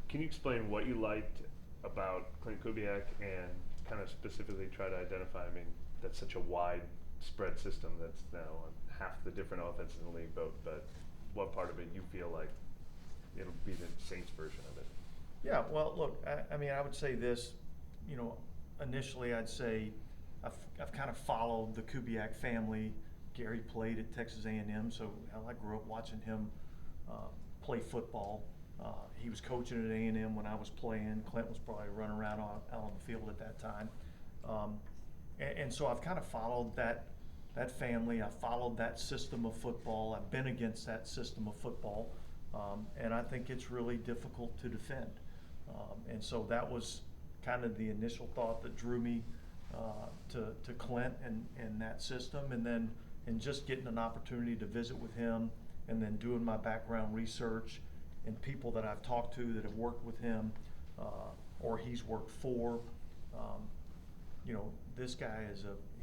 Can you explain what you liked about Klint Kubiak and kind of specifically try to identify? I mean, that's such a wide spread system that's now on half the different offenses in the league, but what part of it you feel like it'll be the Saints version of it? Yeah, well, look, I mean, I would say this, initially I'd say I've kind of followed the Kubiak family. Gary played at Texas A&M, so I grew up watching him play football. He was coaching at A&M when I was playing. Klint was probably running around out on the field at that time. And so I've kind of followed that family. I followed that system of football. I've been against that system of football. And I think it's really difficult to defend. And so that was kind of the initial thought that drew me to Klint and that system. And just getting an opportunity to visit with him and then doing my background research and people that I've talked to that have worked with him or he's worked for. This guy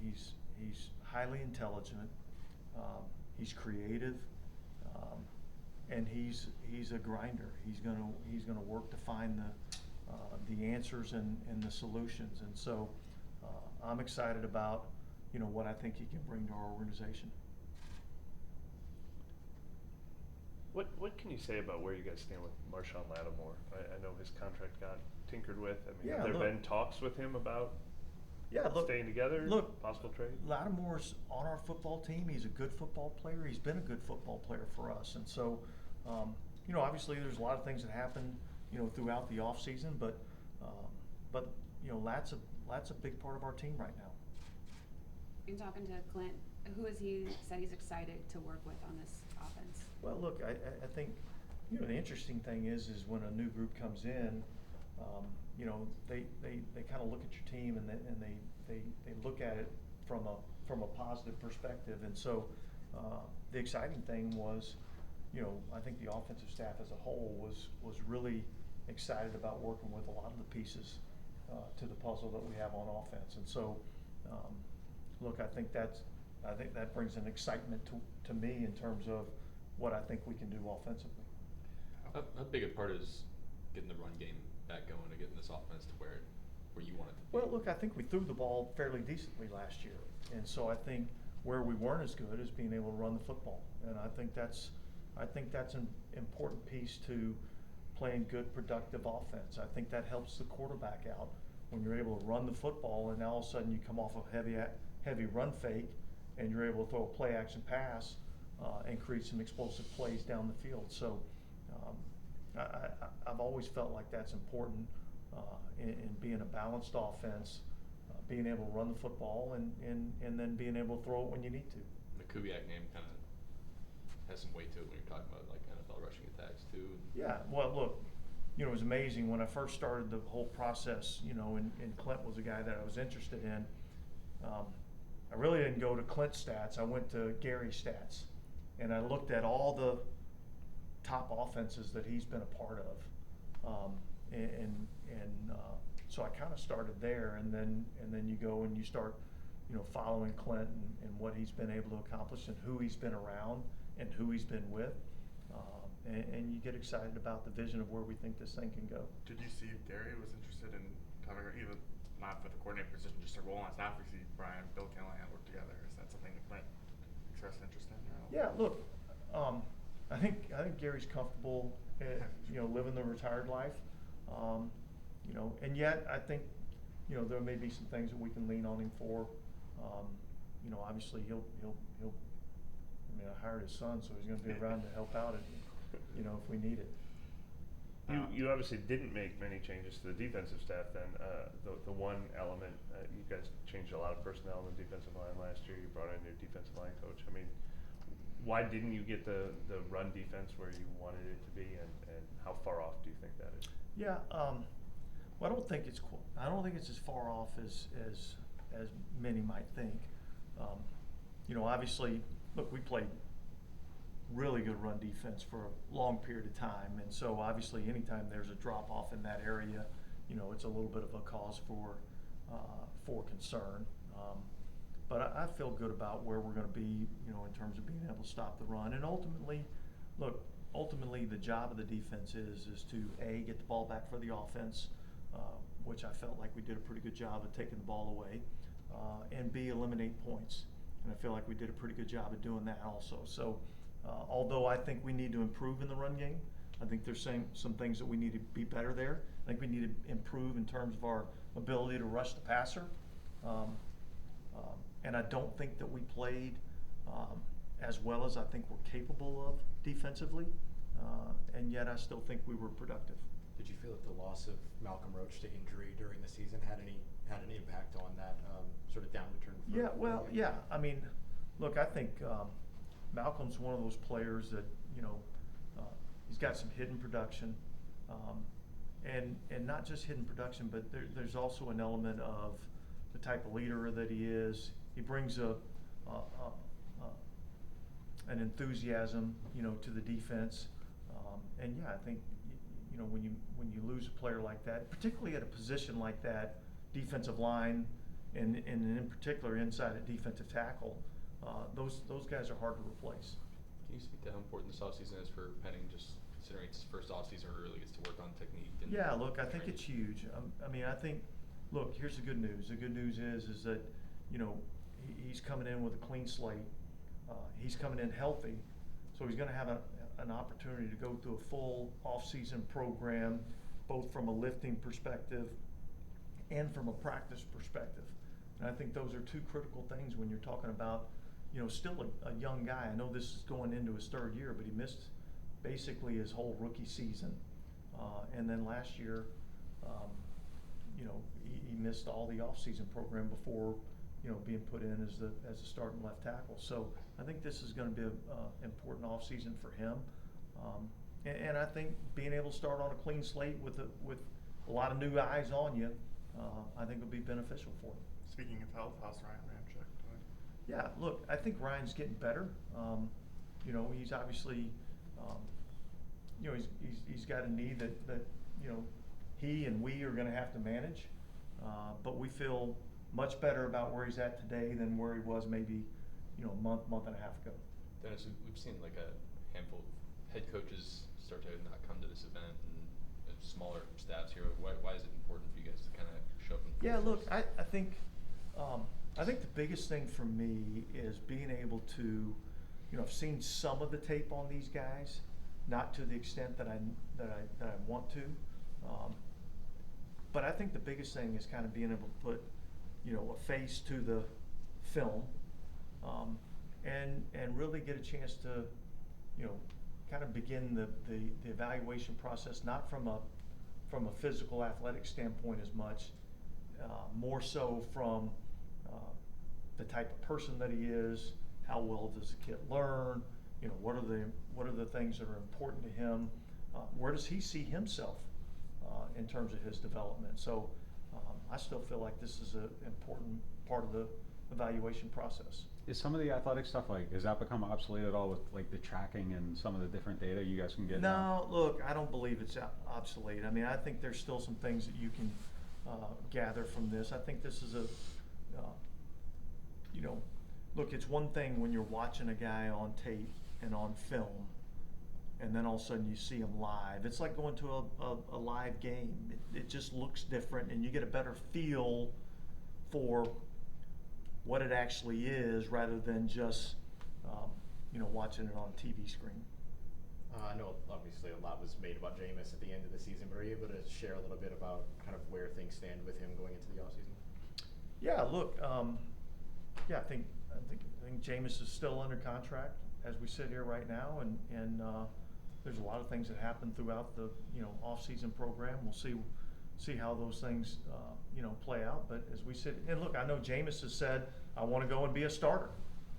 he's highly intelligent, he's creative, and he's a grinder. He's gonna work to find the answers and the solutions. And so I'm excited about what I think he can bring to our organization. What can you say about where you guys stand with Marshon Lattimore? I know his contract got tinkered with. I mean, have there been talks with him about staying together? Look, possible trade? Lattimore's on our football team. He's a good football player. He's been a good football player for us. And so, obviously there's a lot of things that happen, throughout the off season, but Lat's a big part of our team right now. In talking to Klint, who has he said he's excited to work with on this offense? Well, look, I think, the interesting thing is when a new group comes in, they kind of look at your team and they look at it from a positive perspective. And so the exciting thing was, I think the offensive staff as a whole was really excited about working with a lot of the pieces to the puzzle that we have on offense. And so, look, I think that brings an excitement to me in terms of what I think we can do offensively. How big a part is getting the run game back going and getting this offense to where you want it to be? Well, look, I think we threw the ball fairly decently last year, and so I think where we weren't as good is being able to run the football, and I think that's an important piece to playing good, productive offense. I think that helps the quarterback out when you're able to run the football, and now all of a sudden you come off a heavy run fake, and you're able to throw a play action pass and create some explosive plays down the field. So I've always felt like that's important in being a balanced offense, being able to run the football and then being able to throw it when you need to. The Kubiak name kind of has some weight to it when you're talking about like NFL rushing attacks too. Yeah, well, look, it was amazing when I first started the whole process, and Klint was a guy that I was interested in. I really didn't go to Klint's stats. I went to Gary's stats, and I looked at all the top offenses that he's been a part of, so I kind of started there, and then you go and you start, following Klint and what he's been able to accomplish and who he's been around and who he's been with, and you get excited about the vision of where we think this thing can go. Did you see if Gary was interested in coming, even not for the coordinator position, just a role on staff? We see Brian, Bill Callahan work together. Is that something that Klint expressed interest in? Yeah, look, I think Gary's comfortable, living the retired life, and yet I think, there may be some things that we can lean on him for. Obviously he'll. I hired his son, so he's going to be around to help out if we need it. You obviously didn't make many changes to the defensive staff then. The one element, you guys changed a lot of personnel in the defensive line last year. You brought in your defensive line coach. I mean, why didn't you get the run defense where you wanted it to be, and how far off do you think that is? Yeah, well, I don't think it's as far off as many might think. Obviously, look, we played really good run defense for a long period of time, and so obviously anytime there's a drop off in that area, it's a little bit of a cause for concern. But I feel good about where we're going to be, in terms of being able to stop the run. And ultimately, look, ultimately the job of the defense is to A, get the ball back for the offense, which I felt like we did a pretty good job of taking the ball away, and B, eliminate points. And I feel like we did a pretty good job of doing that also. So although I think we need to improve in the run game, I think there's some things that we need to be better there. I think we need to improve in terms of our ability to rush the passer. And I don't think that we played as well as I think we're capable of defensively. And yet I still think we were productive. Did you feel that the loss of Malcolm Roach to injury during the season had an impact on that sort of downward turn? Yeah, well, yeah. I mean, look, I think Malcolm's one of those players that, he's got some hidden production, and not just hidden production, but there's also an element of the type of leader that he is. He brings an enthusiasm, to the defense, and yeah, I think when you lose a player like that, particularly at a position like that, defensive line, and in particular inside a defensive tackle, those guys are hard to replace. Can you speak to how important this offseason is for Penning, just considering it's his first offseason where he really gets to work on technique? And yeah, look, I think it's huge. I mean, I think, look, here's the good news. The good news is that, he's coming in with a clean slate. He's coming in healthy, so he's going to have an opportunity to go through a full off-season program, both from a lifting perspective and from a practice perspective. And I think those are two critical things when you're talking about, still a young guy. I know this is going into his third year, but he missed basically his whole rookie season. And then last year, he missed all the off-season program before, being put in as the starting left tackle. So I think this is going to be an important off-season for him. And I think being able to start on a clean slate with a lot of new eyes on you, I think will be beneficial for him. Speaking of health, how's Ryan Ramczyk doing? Yeah, look, I think Ryan's getting better. He's obviously, he's got a knee that he and we are going to have to manage. But we feel much better about where he's at today than where he was maybe, a month and a half ago. Dennis, we've seen like a handful of head coaches start to not come to this event, and smaller staffs here. Why is it important for you guys to kind of show up? Yeah, look, I think the biggest thing for me is being able to, I've seen some of the tape on these guys, not to the extent that I want to, but I think the biggest thing is kind of being able to put, a face to the film, and really get a chance to, kind of begin the evaluation process, not from a physical athletic standpoint as much, more so from the type of person that he is, how well does the kid learn, what are the things that are important to him, where does he see himself in terms of his development. So I still feel like this is an important part of the evaluation process. Is some of the athletic stuff, has that become obsolete at all with the tracking and some of the different data you guys can get now? No, look, I don't believe it's obsolete. I mean, I think there's still some things that you can gather from this. I think this is look, it's one thing when you're watching a guy on tape and on film, and then all of a sudden you see him live. It's like going to a live game. It just looks different, and you get a better feel for what it actually is rather than just watching it on a TV screen. I know obviously a lot was made about Jameis at the end of the season, but are you able to share a little bit about kind of where things stand with him going into the offseason? Yeah, look, I think Jameis is still under contract as we sit here right now, and there's a lot of things that happen throughout the off-season program. We'll see how those things play out. But as we sit, and look, I know Jameis has said, I want to go and be a starter,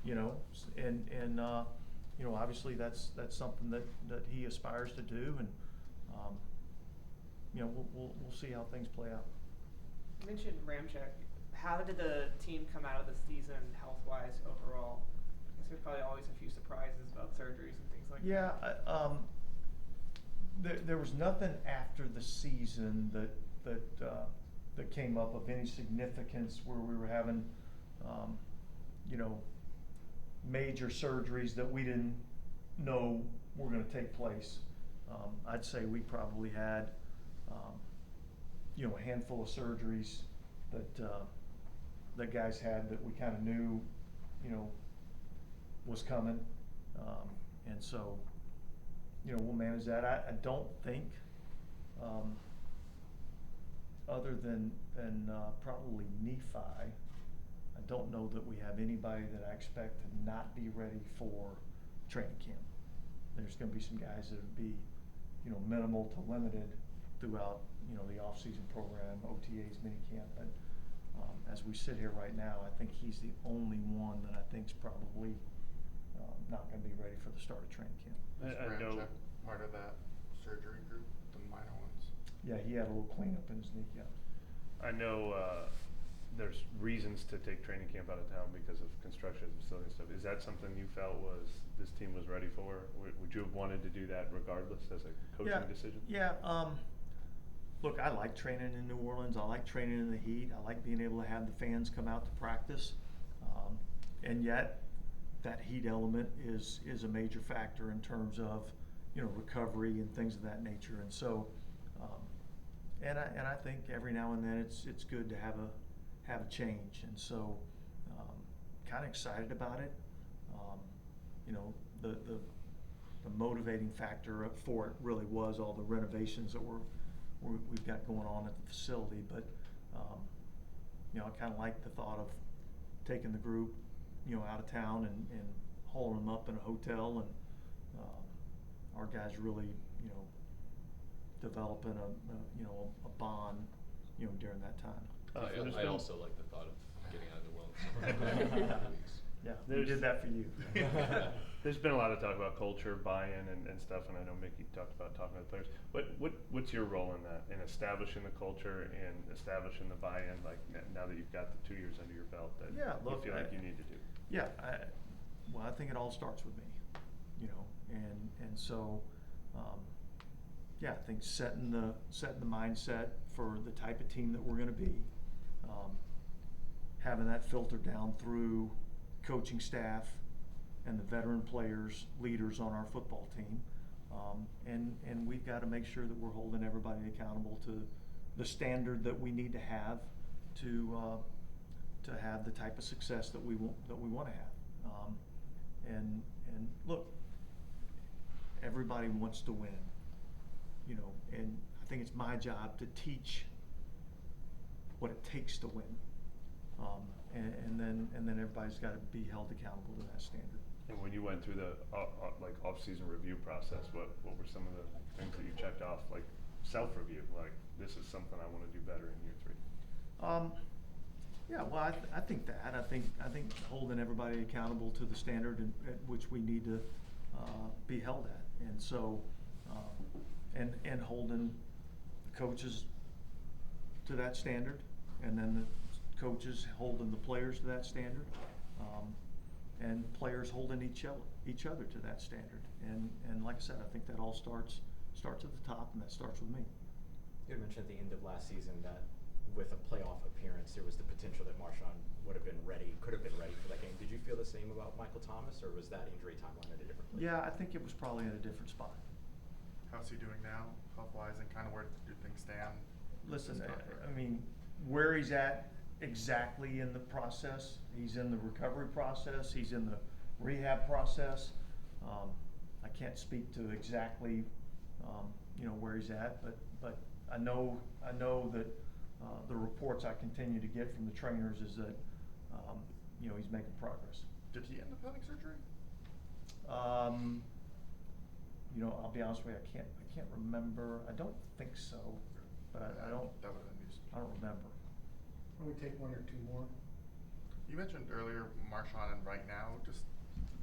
and obviously that's something that he aspires to do, and we'll see how things play out. You mentioned Ramczyk. How did the team come out of the season health-wise overall? I guess there's probably always a few surprises about surgeries and things like that. Yeah, there was nothing after the season that came up of any significance where we were having, major surgeries that we didn't know were gonna take place. I'd say we probably had, a handful of surgeries that guys had that we kinda knew, was coming. And so, we'll manage that. I don't think, other than probably Nephi, I don't know that we have anybody that I expect to not be ready for training camp. There's gonna be some guys that would be, minimal to limited throughout, the off-season program, OTAs, minicamp, but, as we sit here right now, I think he's the only one that I think's probably, not gonna be ready for the start of training camp. I know. Ramczyk part of that surgery group, the minor ones? Yeah, he had a little cleanup in his knee, yeah. I know, there's reasons to take training camp out of town because of construction facility and stuff. Is that something you felt this team was ready for? Would you have wanted to do that regardless as a coaching decision? Yeah, look, I like training in New Orleans. I like training in the heat. I like being able to have the fans come out to practice. And yet, that heat element is a major factor in terms of, recovery and things of that nature. And so, and I think every now and then it's good to have a change. And so, kind of excited about it. The motivating factor for it really was all the renovations that we've got going on at the facility. But I kind of like the thought of taking the group, out of town and hauling them up in a hotel, and our guys really, developing a bond, during that time. I also like the thought of getting out of New Orleans for a couple weeks. Yeah, we did that for you. There's been a lot of talk about culture, buy-in, and stuff, and I know Mickey talked about talking to the players. What's your role in that, in establishing the culture and establishing the buy-in, like now that you've got the 2 years under your belt that you feel like you need to do? Yeah, I think it all starts with me, and so, I think setting the mindset for the type of team that we're going to be, having that filter down through coaching staff and the veteran players, leaders on our football team, and we've got to make sure that we're holding everybody accountable to the standard that we need to have to have the type of success that we want to have. And look, everybody wants to win, and I think it's my job to teach what it takes to win. And then everybody's got to be held accountable to that standard. And when you went through the off-season review process, what were some of the things that you checked off, like self-review, like this is something I want to do better in year 3? Yeah, well, I think that. I think holding everybody accountable to the standard at which we need to be held at, and so and holding the coaches to that standard, and then the coaches holding the players to that standard, and players holding each other to that standard. And like I said, I think that all starts at the top, and that starts with me. You had mentioned at the end of last season that with a playoff appearance, there was the potential that Marshon could have been ready for that game. Did you feel the same about Michael Thomas, or was that injury timeline at a different place? Yeah, I think it was probably in a different spot. How's he doing now, health-wise, and kind of where do things stand? Listen, I mean, where he's at exactly in the process, he's in the recovery process, he's in the rehab process. I can't speak to exactly, where he's at, but I know that the reports I continue to get from the trainers is that, he's making progress. Did he end up having surgery? I'll be honest with you, I can't remember. I don't think so, but I don't. That would have been news. I don't remember. Why don't we take one or two more? You mentioned earlier Marshon and right now, just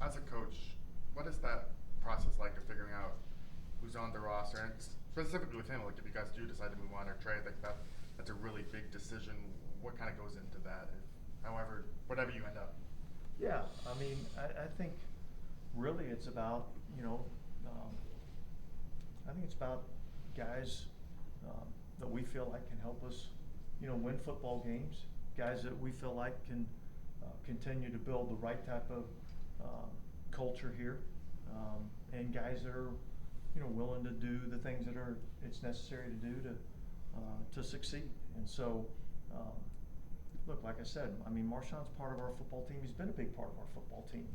as a coach, what is that process like of figuring out who's on the roster? And specifically with him, like if you guys do decide to move on or trade, like that's a really big decision. What kind of goes into that? Whatever you end up. Yeah, I mean, I think really it's about, I think it's about guys that we feel like can help us, win football games, guys that we feel like can continue to build the right type of culture here, and guys that are, you know, willing to do the things that it's necessary to do to succeed. And so, look, like I said, I mean, Marshon's part of our football team. He's been a big part of our football team.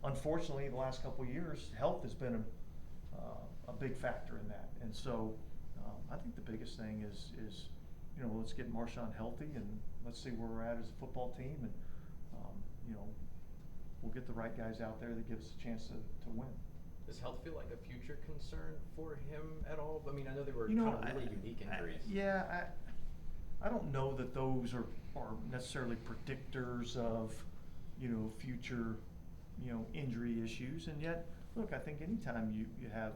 Unfortunately, the last couple of years, health has been a big factor in that. And so, I think the biggest thing is, you know, let's get Marshon healthy and let's see where we're at as a football team, and you know, we'll get the right guys out there that give us a chance to win. Does health feel like a future concern for him at all? I mean, I know they were You know, kind of really unique injuries. I don't know that those are necessarily predictors of, you know, future, you know, injury issues. And yet, look, I think anytime you have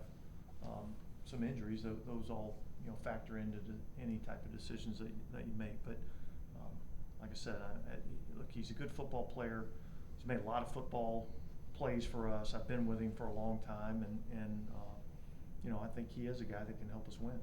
some injuries, those all, you know, factor into any type of decisions that you make. But like I said, look, he's a good football player. He's made a lot of football plays for us. I've been with him for a long time, and you know, I think he is a guy that can help us win.